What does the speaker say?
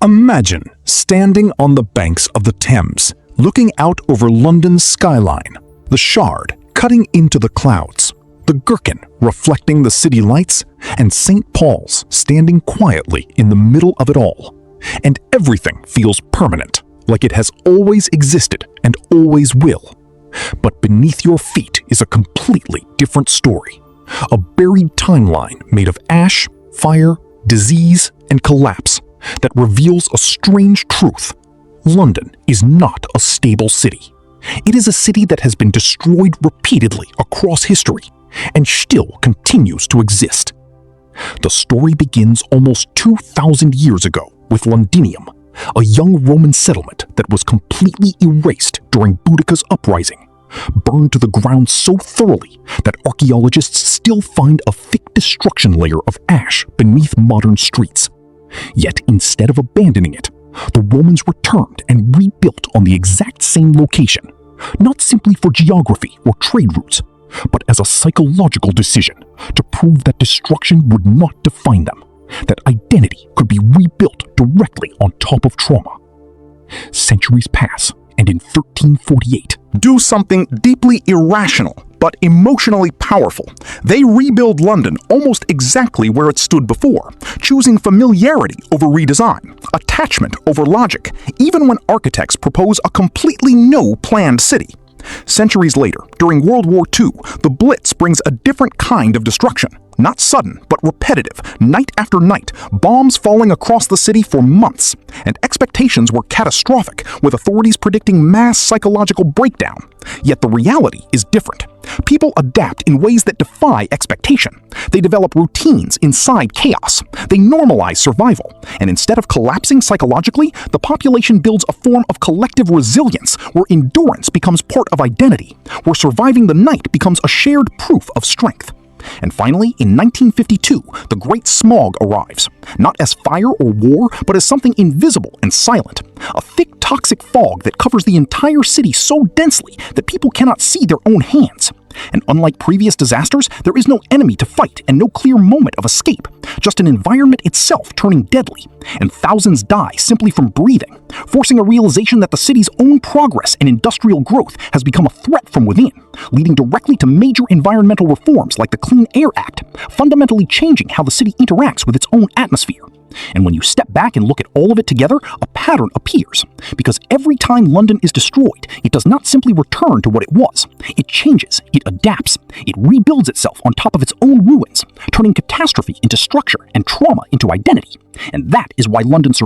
Imagine standing on the banks of the Thames, looking out over London's skyline, the Shard cutting into the clouds, the Gherkin reflecting the city lights, and St. Paul's standing quietly in the middle of it all. And everything feels permanent, like it has always existed and always will. But beneath your feet is a completely different story. A buried timeline made of ash, fire, disease, and collapse that reveals a strange truth. London is not a stable city. It is a city that has been destroyed repeatedly across history and still continues to exist. The story begins almost 2,000 years ago with Londinium, a young Roman settlement that was completely erased during Boudicca's uprising, burned to the ground so thoroughly that archaeologists still find a thick destruction layer of ash beneath modern streets. Yet instead of abandoning it, the Romans returned and rebuilt on the exact same location, not simply for geography or trade routes, but as a psychological decision to prove that destruction would not define them, that identity could be rebuilt directly on top of trauma. Centuries pass, and in 1348, do something deeply irrational but emotionally powerful. They rebuild London almost exactly where it stood before, choosing familiarity over redesign, attachment over logic, even when architects propose a completely no-planned city. Centuries later, during World War II, the Blitz brings a different kind of destruction. Not sudden, but repetitive, night after night, bombs falling across the city for months. And expectations were catastrophic, with authorities predicting mass psychological breakdown. Yet the reality is different. People adapt in ways that defy expectation. They develop routines inside chaos. They normalize survival. And instead of collapsing psychologically, the population builds a form of collective resilience where endurance becomes part of identity, where surviving the night becomes a shared proof of strength. And finally, in 1952, the Great Smog arrives, not as fire or war, but as something invisible and silent. A thick, toxic fog that covers the entire city so densely that people cannot see their own hands. And unlike previous disasters, there is no enemy to fight and no clear moment of escape, just an environment itself turning deadly. And thousands die simply from breathing, forcing a realization that the city's own progress and industrial growth has become a threat from within, leading directly to major environmental reforms like the Clean Air Act, fundamentally changing how the city interacts with its own atmosphere. And when you step back and look at all of it together, a pattern appears. Because every time London is destroyed, it does not simply return to what it was. It changes, it adapts, it rebuilds itself on top of its own ruins, turning catastrophe into structure and trauma into identity. And that is why London survives.